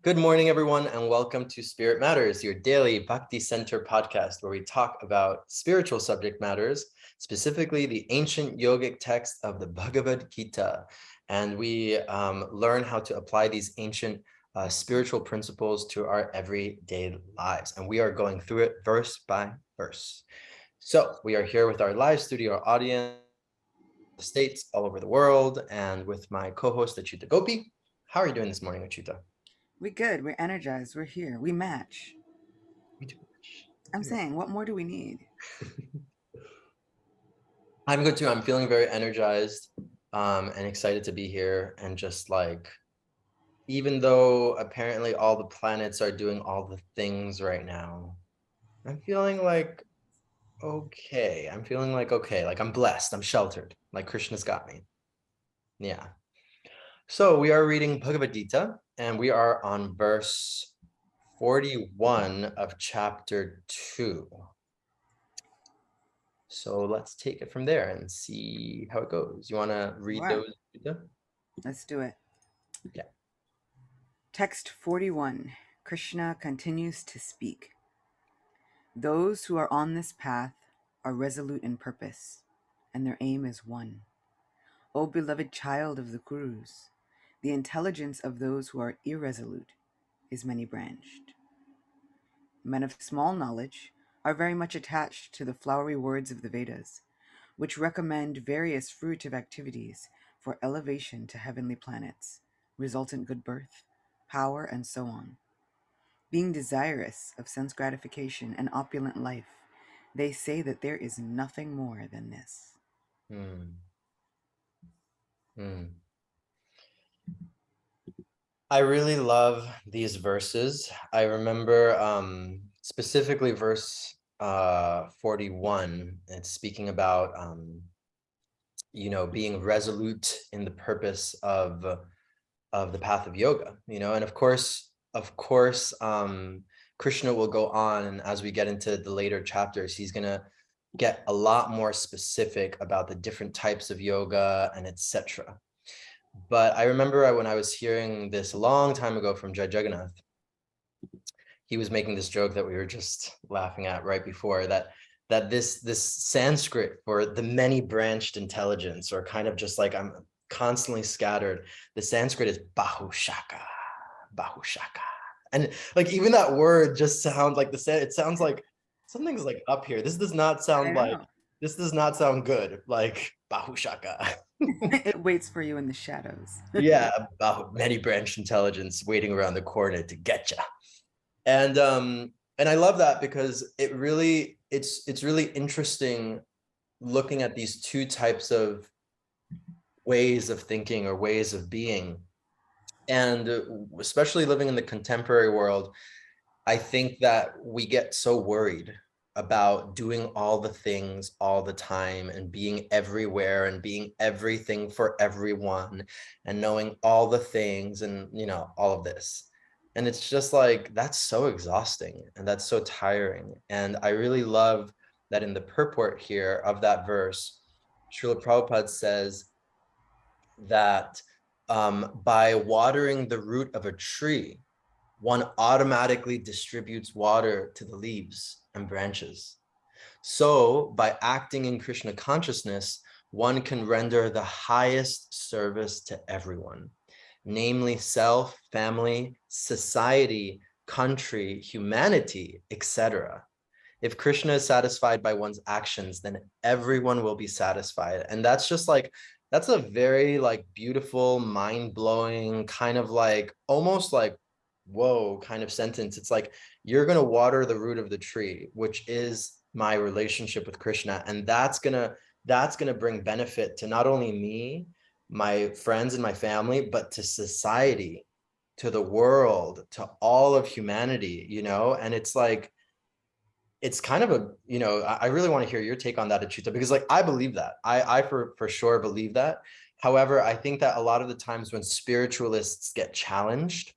Good morning, everyone, and welcome to Spirit Matters, your daily Bhakti Center podcast, where we talk about spiritual subject matters, specifically the ancient yogic text of the Bhagavad Gita. And we learn how to apply these ancient spiritual principles to our everyday lives. And we are going through it verse by verse. So we are here with our live studio audience, states all over the world, and with my co-host, Achyuta Gopi. How are you doing this morning, Achyuta? We're good. We're energized. We're here. We match. We do. I'm saying, what more do we need? I'm good too. I'm feeling very energized and excited to be here. And just like, even though apparently all the planets are doing all the things right now, I'm feeling like okay. I'm feeling like okay. Like I'm blessed. I'm sheltered. Like Krishna's got me. Yeah. So we are reading Bhagavad Gita and we are on verse 41 of chapter 2. So let's take it from there and see how it goes. You want to read What? those, Gita? Let's do it. Yeah. Text 41. Krishna continues to speak. Those who are on this path are resolute in purpose, and their aim is one. O beloved child of the Kurus, the intelligence of those who are irresolute is many-branched. Men of small knowledge are very much attached to the flowery words of the Vedas, which recommend various fruitive activities for elevation to heavenly planets, resultant good birth, power, and so on. Being desirous of sense gratification and opulent life, they say that there is nothing more than this. Hmm. Hmm. I really love these verses. I remember specifically verse 41. It's speaking about being resolute in the purpose of the path of yoga, and of course, Krishna will go on, and as we get into the later chapters, he's gonna get a lot more specific about the different types of yoga and etc. But I remember when I was hearing this a long time ago from Jai Jagannath, he was making this joke that we were just laughing at right before, that this Sanskrit for the many branched intelligence, or kind of just like I'm constantly scattered. The Sanskrit is Bahu-Sakhah, Bahu-Sakhah. And like even that word just sounds like it sounds like something's like up here. I know. This does not sound good. Like Bahu-Sakhah. It waits for you in the shadows. Yeah, about many branched intelligence waiting around the corner to get you. And I love that because it's really interesting looking at these two types of ways of thinking or ways of being. And especially living in the contemporary world, I think that we get so worried about doing all the things all the time and being everywhere and being everything for everyone and knowing all the things and, all of this. And it's just like, that's so exhausting and that's so tiring. And I really love that in the purport here of that verse, Srila Prabhupada says that by watering the root of a tree, one automatically distributes water to the leaves and branches. So by acting in Krishna consciousness, one can render the highest service to everyone, namely self, family, society, country, humanity, etc. If Krishna is satisfied by one's actions, then everyone will be satisfied. And that's just like, that's a very like beautiful, mind-blowing, kind of like almost like whoa kind of sentence. It's like you're going to water the root of the tree, which is my relationship with Krishna, and that's gonna bring benefit to not only me, my friends and my family, but to society, to the world, to all of humanity, and it's like it's kind of a, I really want to hear your take on that, Achyuta, because like I believe that. I for sure believe that. However, I think that a lot of the times when spiritualists get challenged,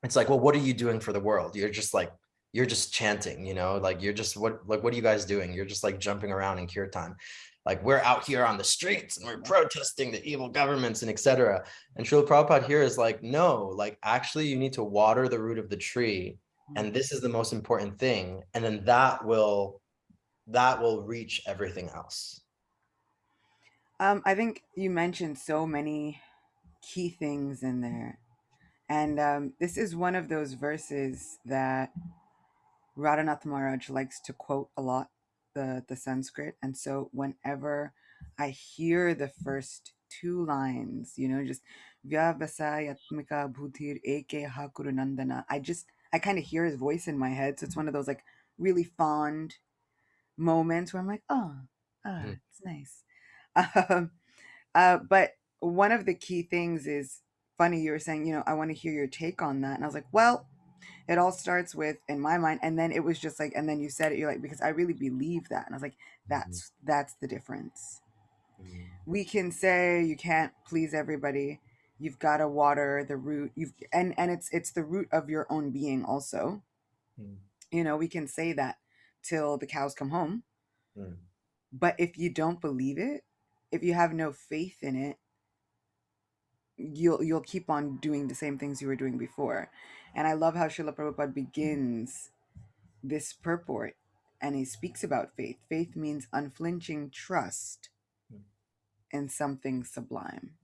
it's like, well, what are you doing for the world? You're just chanting, like you're just what are you guys doing? You're just like jumping around in kirtan. like we're out here on the streets and we're protesting the evil governments and etc. And Srila Prabhupada here is like, no, like actually you need to water the root of the tree. And this is the most important thing. And then that will reach everything else. I think you mentioned so many key things in there. And this is one of those verses that Radhanath Maharaj likes to quote a lot, the Sanskrit. And so whenever I hear the first two lines, just Vyavasayatmika Bhutir Eke Hakuru Nandana, I kind of hear his voice in my head. So it's one of those like really fond moments where I'm like, Mhm. it's nice. Um, but one of the key things is funny. You were saying, I want to hear your take on that. And I was like, well, it all starts with in my mind, and then it was just like, and then you said it, you're like, because I really believe that. And I was like, that's the difference. Mhm. We can say you can't please everybody. You've got to water the root. And it's the root of your own being also. Mhm. We can say that till the cows come home. Mhm. But if you don't believe it, if you have no faith in it, you'll keep on doing the same things you were doing before. And I love how Srila Prabhupada begins this purport, and he speaks about faith. Faith means unflinching trust in something sublime.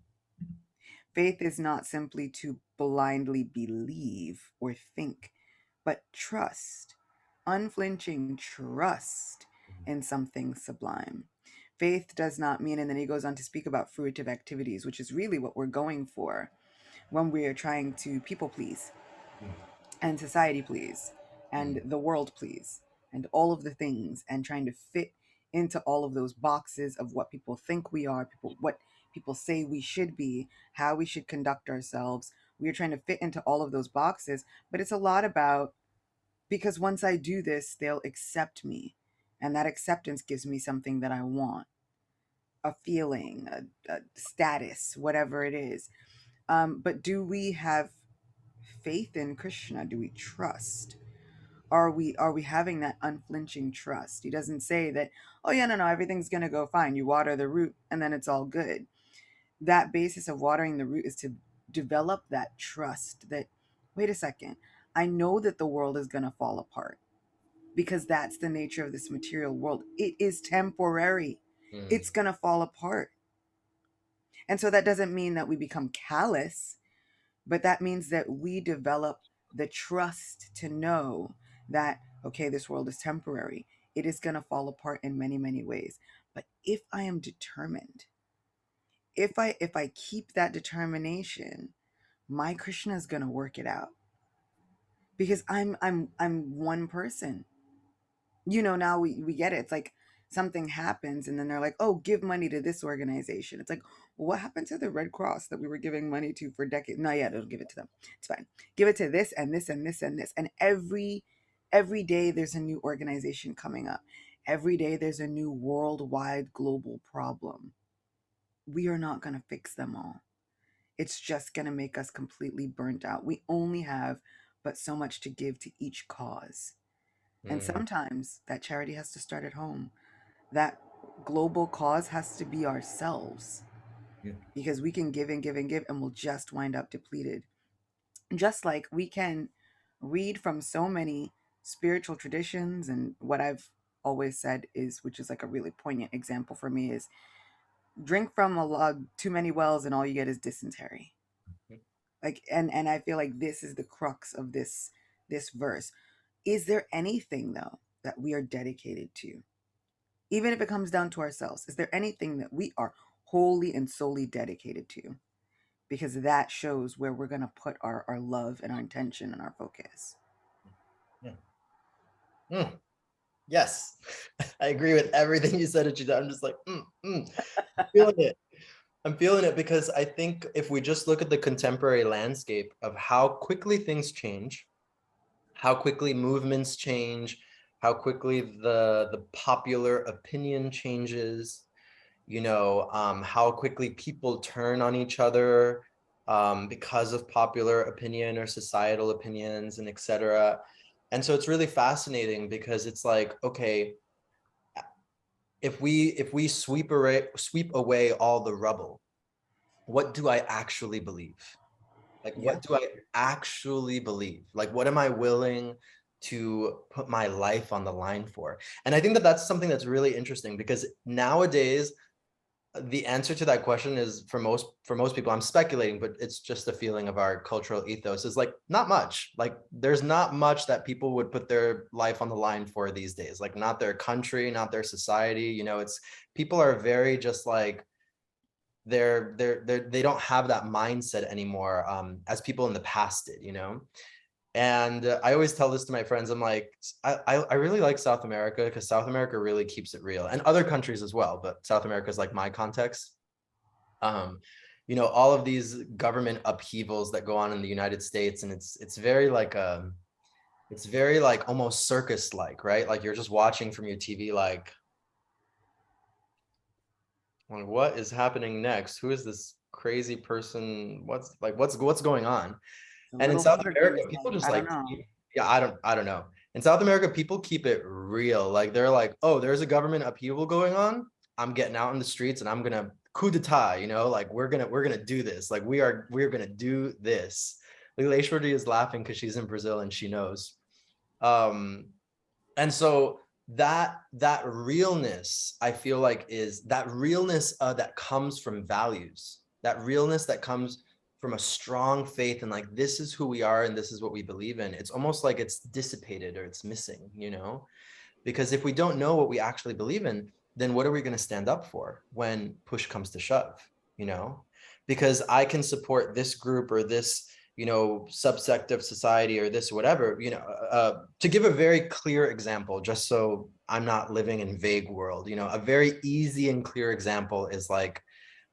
Faith is not simply to blindly believe or think, but trust, unflinching trust in something sublime. Faith does not mean, and then he goes on to speak about fruitive activities, which is really what we're going for when we are trying to people please and society please and Mhm. the world please and all of the things, and trying to fit into all of those boxes of what people think we are, what people say we should be, how we should conduct ourselves. We are trying to fit into all of those boxes, but it's a lot about, because once I do this, they'll accept me, and that acceptance gives me something that I want, a feeling, a status, whatever it is. But do we have faith in Krishna? Do we trust? Are we having that unflinching trust? He doesn't say that, oh yeah, no, everything's gonna go fine. You water the root and then it's all good. That basis of watering the root is to develop that trust that, wait a second, I know that the world is gonna fall apart, because that's the nature of this material world. It is temporary. It's Mhm. gonna fall apart. And so that doesn't mean that we become callous, but that means that we develop the trust to know that, okay, this world is temporary. It is going to fall apart in many, many ways. But if I am determined, if I keep that determination, my Krishna is going to work it out, because I'm one person. Now we get it. It's like something happens and then they're like, oh, give money to this organization. It's like, well, what happened to the Red Cross that we were giving money to for decades? No, yeah, it'll give it to them. It's fine. Give it to this and this and this and this. And every day there's a new organization coming up. Every day there's a new worldwide global problem. We are not going to fix them all. It's just going to make us completely burnt out. We only have but so much to give to each cause. And Mhm. sometimes that charity has to start at home. That global cause has to be ourselves, Yeah. because we can give and give and give and we'll just wind up depleted. Just like we can read from so many spiritual traditions, and what I've always said is, which is like a really poignant example for me, is drink from a lot too many wells and all you get is dysentery. Like, and I feel like this is the crux of this verse. Is there anything though that we are dedicated to? Even if it comes down to ourselves, is there anything that we are wholly and solely dedicated to? Because that shows where we're going to put our love and our intention and our focus. Yeah. Mm. Yes, I agree with everything you said, Achita. I'm just like, feeling it. I'm feeling it because I think if we just look at the contemporary landscape of how quickly things change, how quickly movements change, how quickly the popular opinion changes, how quickly people turn on each other because of popular opinion or societal opinions and etc. And so it's really fascinating because it's like, okay, if we sweep away all the rubble, what do I actually believe? Like, Yeah. what do I actually believe? Like, what am I willing to put my life on the line for? And I think that that's something that's really interesting, because nowadays the answer to that question is, for most people, I'm speculating, but it's just a feeling of our cultural ethos, is like not much. Like, there's not much that people would put their life on the line for these days. Like, not their country, not their society. It's people are very just like, they don't have that mindset anymore, as people in the past did. And I always tell this to my friends. I'm like, I really like South America, because South America really keeps it real, and other countries as well, but South America is like my context. um all of these government upheavals that go on in the United States, and it's very like, it's very like almost circus like, right? Like, you're just watching from your TV, like, what is happening next? Who is this crazy person? What's going on? The And in little South Hunger America, Games people thing. just I don't like, know. yeah, I don't know. In South America, people keep it real. Like, they're like, oh, there's a government upheaval going on. I'm getting out in the streets and I'm gonna coup d'etat, like, we're gonna do this. Like, we're gonna do this. Lila Shorty is laughing because she's in Brazil and she knows. Um, and so that realness, I feel like, is that realness, that comes from values, that realness that comes from a strong faith, and like, this is who we are and this is what we believe in. It's almost like it's dissipated, or it's missing. Because if we don't know what we actually believe in, then what are we going to stand up for when push comes to shove? you know because I can support this group or this, subsect of society, or this whatever. To give a very clear example, just so I'm not living in vague world, a very easy and clear example is like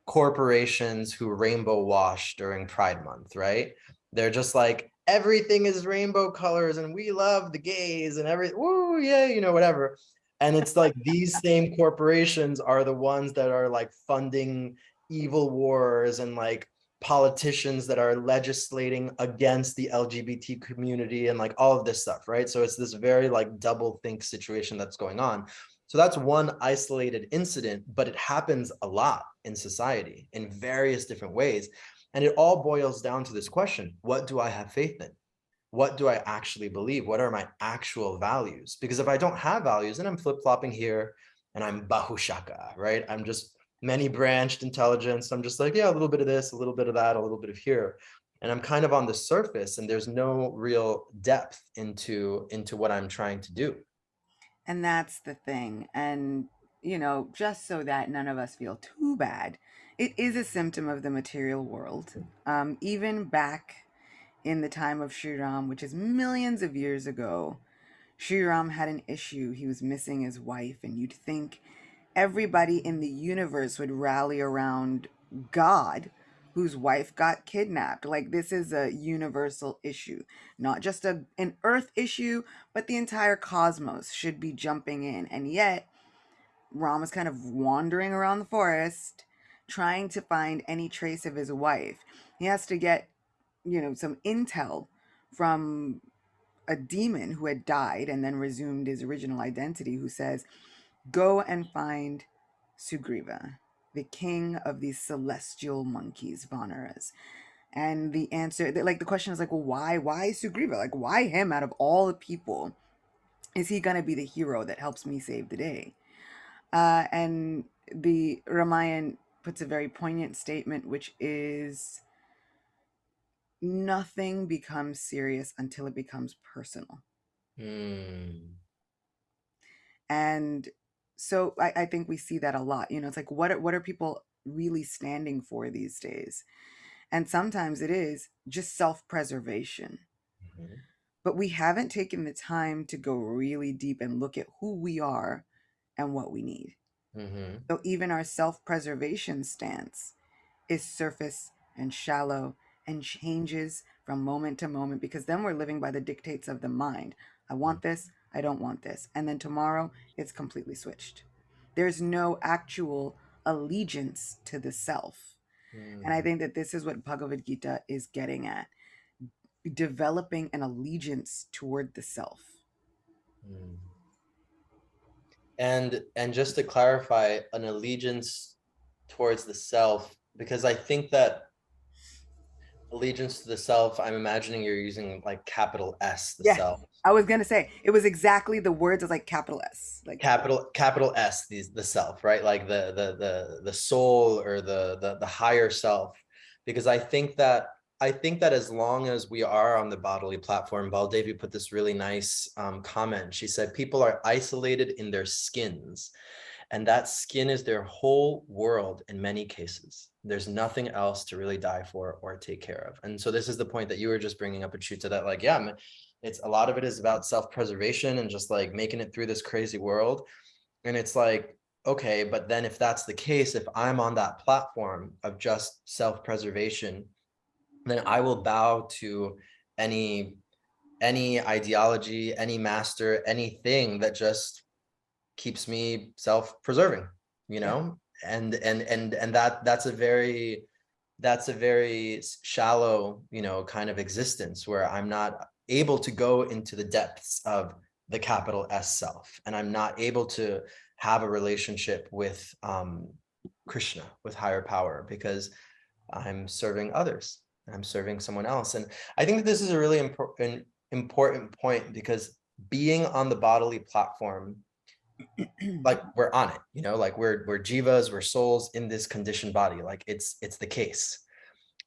corporations who rainbow wash during Pride Month, right? They're just like, everything is rainbow colors and we love the gays and woo, yeah, whatever. And it's like, these same corporations are the ones that are like funding evil wars, and like politicians that are legislating against the LGBT community, and like all of this stuff, right? So it's this very like double think situation that's going on. So that's one isolated incident, but it happens a lot in society in various different ways. And it all boils down to this question: what do I have faith in? What do I actually believe? What are my actual values? Because if I don't have values, then I'm flip-flopping here, and I'm Bahu-Sakhah, right? I'm just many branched intelligence. I'm just like, yeah, a little bit of this, a little bit of that, a little bit of here. And I'm kind of on the surface, and there's no real depth into what I'm trying to do. And that's the thing. And, just so that none of us feel too bad, it is a symptom of the material world. Even back in the time of Sri Ram, which is millions of years ago, Sri Ram had an issue. He was missing his wife, and you'd think everybody in the universe would rally around God, whose wife got kidnapped. Like, this is a universal issue, not just an earth issue, but the entire cosmos should be jumping in. And yet Ram is kind of wandering around the forest trying to find any trace of his wife. He has to get, some intel from a demon who had died and then resumed his original identity, who says, go and find Sugriva, the king of these celestial monkeys, Vanaras. And the answer, like, the question is like, well, why Sugriva? Like, why him out of all the people? Is he going to be the hero that helps me save the day? And the Ramayan puts a very poignant statement, which is, nothing becomes serious until it becomes personal. Hmm. And so I think we see that a lot. It's like, what are people really standing for these days? And sometimes it is just self-preservation. Mhm. But we haven't taken the time to go really deep and look at who we are and what we need. Mhm. So even our self-preservation stance is surface and shallow and changes from moment to moment, because then we're living by the dictates of the mind. I want this, I don't want this. And then tomorrow it's completely switched. There's no actual allegiance to the self. And I Mhm. think that this is what Bhagavad Gita is getting at, developing an allegiance toward the self. Mhm. And just to clarify, an allegiance towards the self, because I think that allegiance to the self, I'm imagining you're using like capital S, the Yes. self. I was gonna say it was exactly the words of like capital S. Like Capital S, the self, right? Like the soul, or the higher self. Because I think that as long as we are on the bodily platform, Baldevi put this really nice comment. She said, people are isolated in their skins, and that skin is their whole world in many cases. There's nothing else to really die for or take care of. And so this is the point that you were just bringing up, Achuta, that like, yeah, it's a lot of it is about self-preservation and just like making it through this crazy world. And it's like, okay, but then if that's the case, if I'm on that platform of just self-preservation, then I will bow to any any ideology, any master, anything that just keeps me self-preserving, you yeah, know. And that's a very shallow, kind of existence, where I'm not able to go into the depths of the capital S self, and I'm not able to have a relationship with Krishna, with higher power, because I'm serving others. I'm serving someone else. And I think that this is a really important point, because being on the bodily platform, like we're on it, like we're jivas, we're souls in this conditioned body, like it's the case.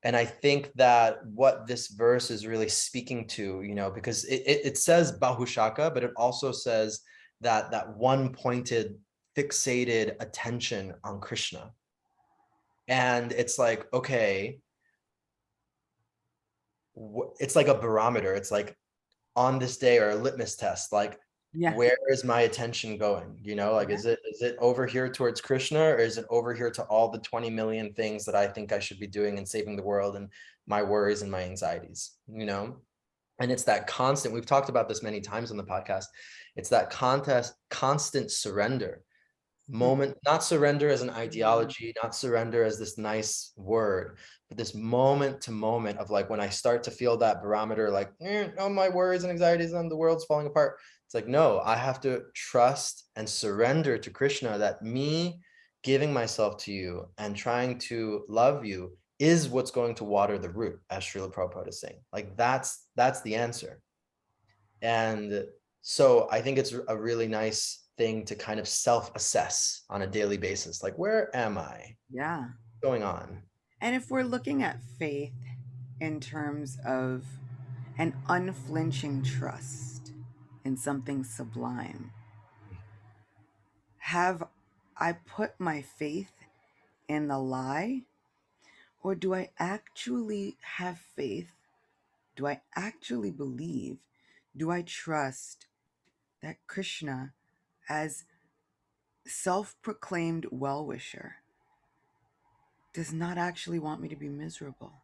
And I think that what this verse is really speaking to, because it says Bahu-Sakhah, but it also says that one pointed, fixated attention on Krishna. And it's like, okay, it's like a barometer. It's like, on this day, or a litmus test, like, yeah, where is my attention going? Like, yeah, is it over here towards Krishna, or is it over here to all the 20 million things that I think I should be doing and saving the world, and my worries and my anxieties? And it's that constant, we've talked about this many times on the podcast, it's that constant surrender moment, not surrender as an ideology, not surrender as this nice word, but this moment to moment of like, when I start to feel that barometer, like, oh, my worries and anxieties and the world's falling apart. It's like, no, I have to trust and surrender to Krishna, that me giving myself to you and trying to love you is what's going to water the root, as Srila Prabhupada is saying. Like, that's the answer. And so I think it's a really nice thing to kind of self-assess on a daily basis. Like, where am I? yeah. What's going on? And if we're looking at faith in terms of an unflinching trust in something sublime, have I put my faith in the lie? Or do I actually have faith? Do I actually believe? Do I trust that Krishna, as self proclaimed well wisher, does not actually want me to be miserable?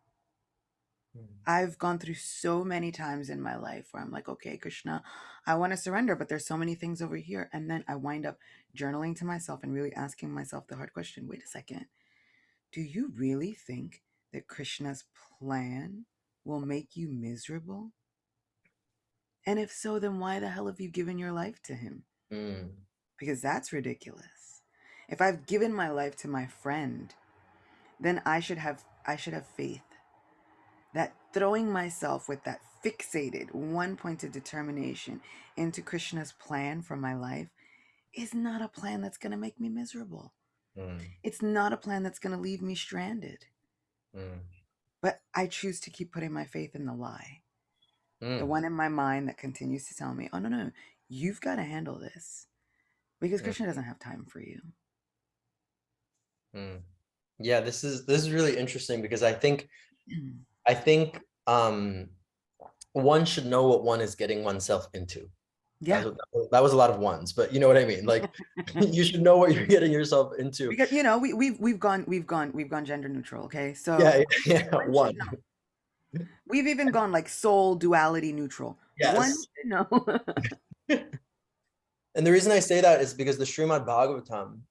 I've gone through so many times in my life where I'm like, okay, Krishna, I want to surrender, but there's so many things over here. And then I wind up journaling to myself and really asking myself the hard question, wait a second, do you really think that Krishna's plan will make you miserable? And if so, then why the hell have you given your life to him? Mm, Because that's ridiculous. If I've given my life to my friend, then I should have faith that throwing myself with that fixated one-pointed determination into Krishna's plan for my life is not a plan that's going to make me miserable. mm, It's not a plan that's going to leave me stranded. mm, But I choose to keep putting my faith in the lie. The mm, one in my mind that continues to tell me, oh, no, no, you've got to handle this because mm, Krishna doesn't have time for you. mm. Yeah, this is really interesting, because I think one should know what one is getting oneself into. Yeah. That was a lot of ones, but you know what I mean? Like, you should know what you're getting yourself into. Because we've gone gender neutral, okay? So Yeah, yeah, one should one. know. We've even gone like soul duality neutral. One Yes. should know. And the reason I say that is because the Srimad Bhagavatam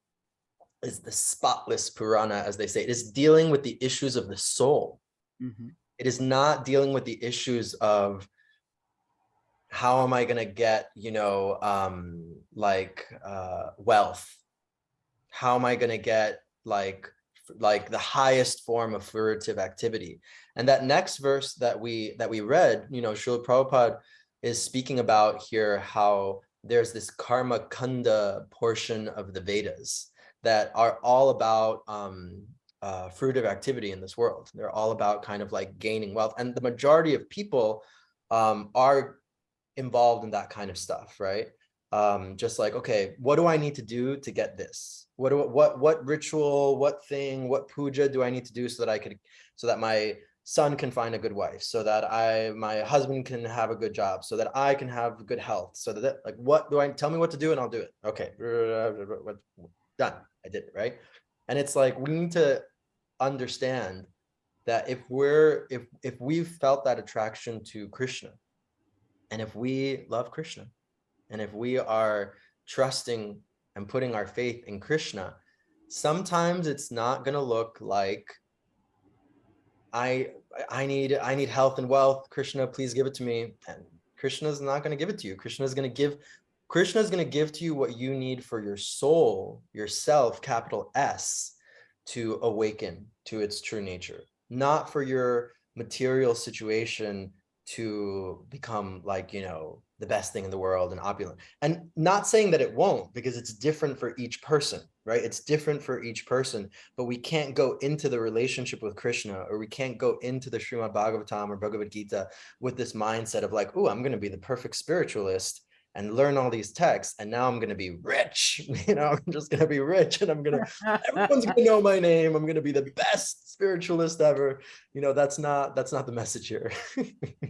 is the spotless Purana, as they say. It is dealing with the issues of the soul. Mm-hmm. It is not dealing with the issues of how am I going to get, wealth? How am I going to get like the highest form of fruitive activity? And that next verse that we read, Srila Prabhupada is speaking about here how there's this karma kanda portion of the Vedas that are all about fruitive activity in this world. They're all about kind of like gaining wealth, and the majority of people are involved in that kind of stuff, right? Just like, okay, what do I need to do to get this? What ritual, what thing, what puja do I need to do so that my son can find a good wife, so that my husband can have a good job, so that I can have good health, so that like, what do I tell me what to do and I'll do it. Okay, done. I did it, right? And it's like we need to understand that if we've felt that attraction to Krishna, and if we love Krishna, and if we are trusting and putting our faith in Krishna, sometimes it's not going to look like I I need health and wealth. Krishna, please give it to me. And Krishna's not going to give it to you. Krishna's going to give to you what you need for your soul, yourself, capital S, to awaken to its true nature, not for your material situation to become like, the best thing in the world and opulent. And not saying that it won't, because it's different for each person, right? It's different for each person, but we can't go into the relationship with Krishna, or we can't go into the Srimad Bhagavatam or Bhagavad Gita with this mindset of like, oh, I'm going to be the perfect spiritualist and learn all these texts, and now I'm going to be rich. I'm just going to be rich, and everyone's going to know my name. I'm going to be the best spiritualist ever. That's not the message here.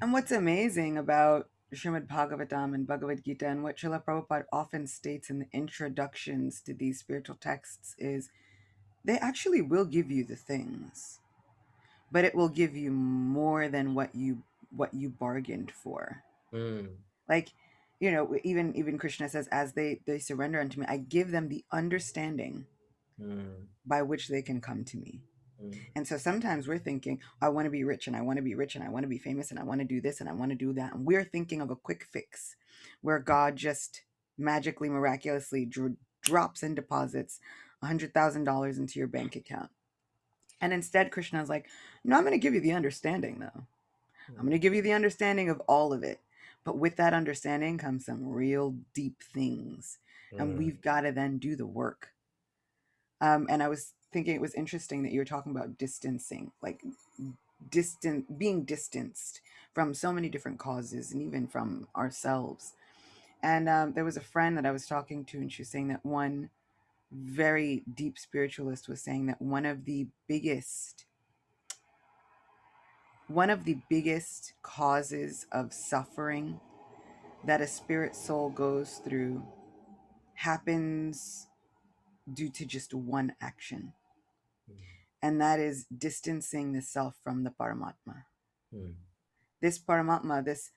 And what's amazing about Srimad Bhagavatam and Bhagavad Gita, and what Srila Prabhupada often states in the introductions to these spiritual texts, is they actually will give you the things, but it will give you more than what you bargained for. Mm, Like, even Krishna says, as they surrender unto me, I give them the understanding mm, by which they can come to me. mm, And so sometimes we're thinking, I want to be rich, and I want to be rich, and I want to be famous, and I want to do this, and I want to do that. And we're thinking of a quick fix where God just magically, miraculously drops and deposits $100,000 into your bank account. And instead, Krishna is like, no, I'm going to give you the understanding, though. I'm going to give you the understanding of all of it. But with that understanding comes some real deep things. And mm, we've got to then do the work. And I was thinking it was interesting that you were talking about distancing, like being distanced from so many different causes and even from ourselves. And there was a friend that I was talking to, and she was saying that one very deep spiritualist was saying that one of the biggest causes of suffering that a spirit soul goes through happens due to just one action, and that is distancing the self from the Paramatma. mm, This Paramatma, this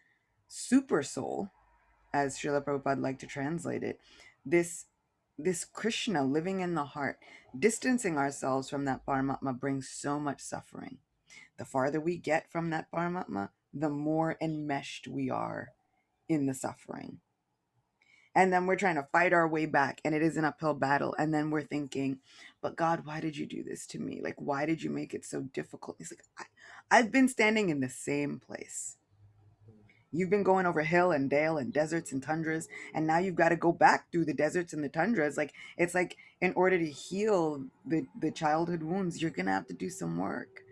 super soul, as Srila Prabhupada liked to translate it, this this Krishna living in the heart, distancing ourselves from that Paramatma brings so much suffering. The farther we get from that Paramatma, the more enmeshed we are in the suffering. And then we're trying to fight our way back, and it is an uphill battle. And then we're thinking, but God, why did you do this to me? Like, why did you make it so difficult? He's like, I've been standing in the same place. You've been going over hill and dale and deserts and tundras, and now you've got to go back through the deserts and the tundras. Like, it's like, in order to heal the childhood wounds, you're gonna have to do some work.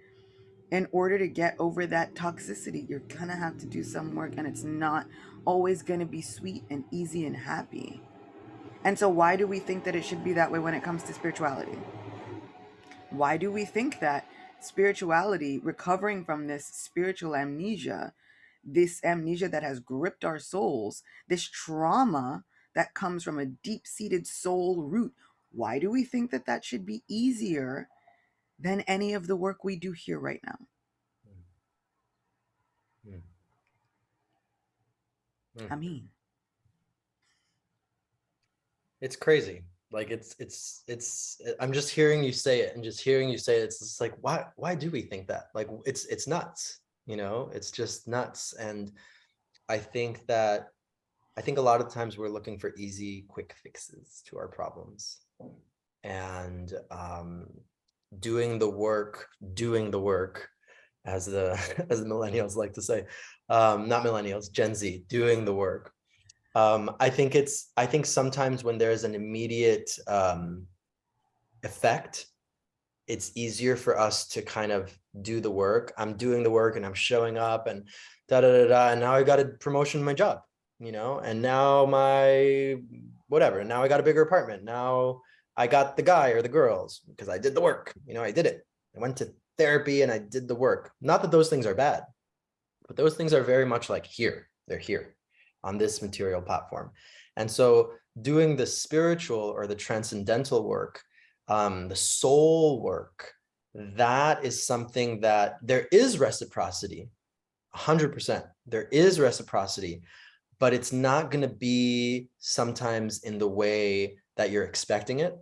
In order to get over that toxicity, you're gonna have to do some work, and it's not always gonna be sweet and easy and happy. And so, why do we think that it should be that way when it comes to spirituality? Why do we think that spirituality, recovering from this spiritual amnesia, this amnesia that has gripped our souls, this trauma that comes from a deep seated soul root, why do we think that that should be easier than any of the work we do here right now? mm, mm. I mean, It's crazy. Like I'm just hearing you say it, and just hearing you say it, it's just like, why do we think that? Like, it's nuts. It's just nuts. And I think a lot of times we're looking for easy, quick fixes to our problems. And doing the work, as the as the millennials like to say, not millennials, Gen Z, doing the work. I think sometimes when there's an immediate effect, it's easier for us to kind of do the work. I'm doing the work and I'm showing up and da da da da. And now I got a promotion in my job, and now whatever. Now I got a bigger apartment. Now I got the guy or the girls because I did the work. I did it. I went to therapy and I did the work. Not that those things are bad, but those things are very much like here. They're here on this material platform. And so doing the spiritual or the transcendental work, the soul work, that is something that there is reciprocity, 100%. There is reciprocity, but it's not going to be sometimes in the way that you're expecting it.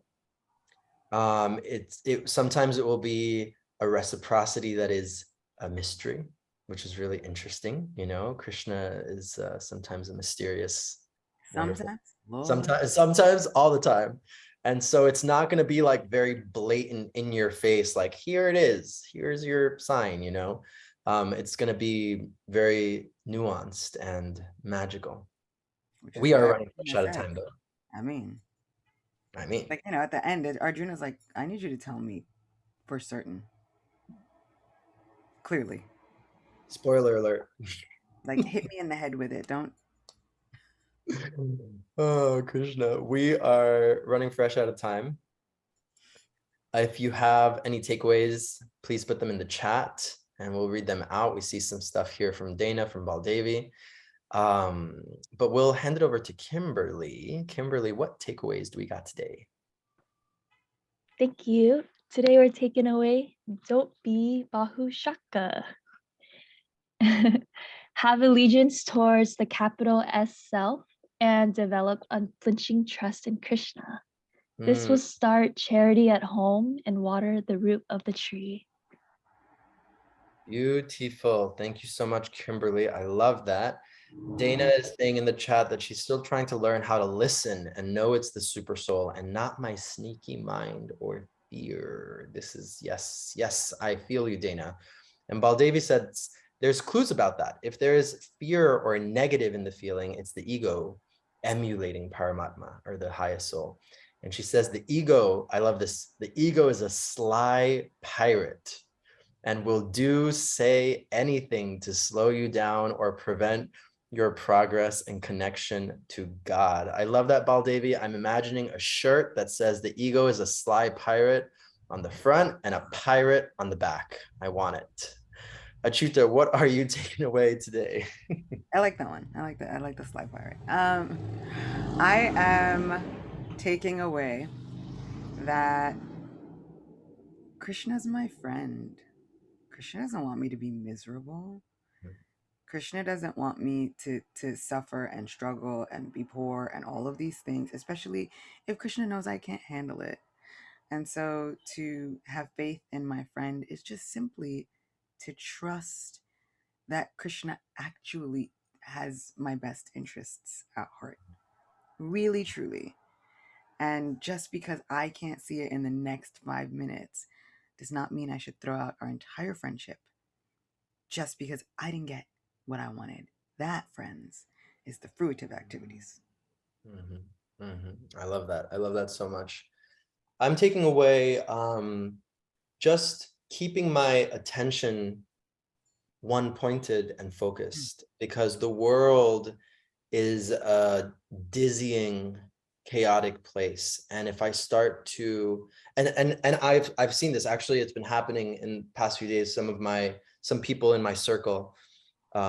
Sometimes it will be a reciprocity that is a mystery, which is really interesting. Krishna is sometimes a mysterious, wonderful, Sometimes, Lord. sometimes all the time. And so it's not going to be like very blatant in your face, like, here it is, here's your sign. It's going to be very nuanced and magical. Which is We are why running Arjuna out of said, time, though. I mean, I mean, like, at the end, Arjuna's like, I need you to tell me for certain, clearly. spoiler alert. Like, hit me in the head with it. Don't. Oh, Krishna, we are running fresh out of time. If you have any takeaways, please put them in the chat and we'll read them out. We see some stuff here from Dana, from Baldevi. But we'll hand it over to Kimberly. Kimberly, what takeaways do we got today? Thank you. Today we're taking away, don't be Bahu-Sakhah. Have allegiance towards the capital S self and develop unflinching trust in Krishna. This will start charity at home and water the root of the tree. Beautiful. Thank you so much, Kimberly. I love that. Dana is saying in the chat that she's still trying to learn how to listen and know it's the super soul and not my sneaky mind or fear. This is, yes, I feel you, Dana. And Baldevi said there's clues about that. If there is fear or negative in the feeling, it's the ego emulating Paramatma, or the highest soul. And she says the ego, I love this, the ego is a sly pirate and will say anything to slow you down or prevent your progress and connection to God. I love that, Baldevi. I'm imagining a shirt that says the ego is a sly pirate on the front and a pirate on the back. I want it. Achyuta, what are you taking away today? I like that one. I like that. I like the slide pirate. I am taking away that Krishna's my friend. Krishna doesn't want me to be miserable. Krishna doesn't want me to suffer and struggle and be poor and all of these things, especially if Krishna knows I can't handle it. And so to have faith in my friend is just simply to trust that Krishna actually has my best interests at heart. Really, truly. And just because I can't see it in the next 5 minutes does not mean I should throw out our entire friendship just because I didn't get what I wanted. That, friends, is the fruitive activities. I love that. I love that so much. I'm taking away just keeping my attention one-pointed and focused, because the world is a dizzying, chaotic place. And if I start to, and I've seen this, actually, it's been happening in the past few days. Some people in my circle,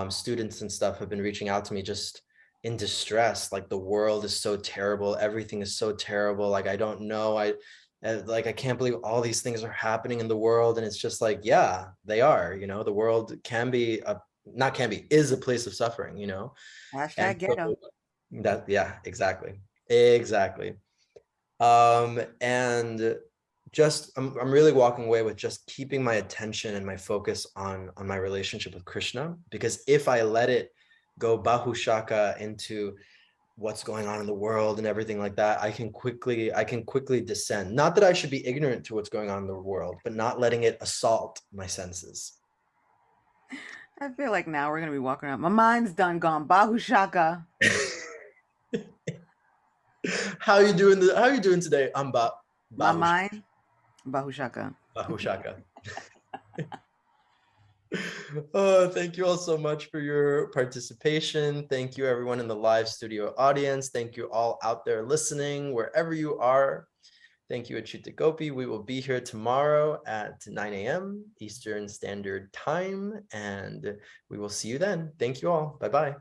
students and stuff, have been reaching out to me just in distress. Like, the world is so terrible. Everything is so terrible. Like, I don't know. I can't believe all these things are happening in the world. And it's just like, yeah, they are, the world is a place of suffering, And Hashtag so ghetto. yeah, exactly. And just I'm really walking away with just keeping my attention and my focus on my relationship with Krishna, because if I let it go Bahu-Sakhah into what's going on in the world and everything like that, I can quickly descend. Not that I should be ignorant to what's going on in the world, but not letting it assault my senses. I feel like now we're gonna be walking around. My mind's done gone Bahu-Sakhah. How you doing today? I'm My mind, Bahu-Sakhah. Bahu-Sakhah. Oh, thank you all so much for your participation. Thank you everyone in the live studio audience. Thank you all out there listening, wherever you are. Thank you, Achita Gopi. We will be here tomorrow at 9 a.m. Eastern Standard Time, and we will see you then. Thank you all. Bye-bye.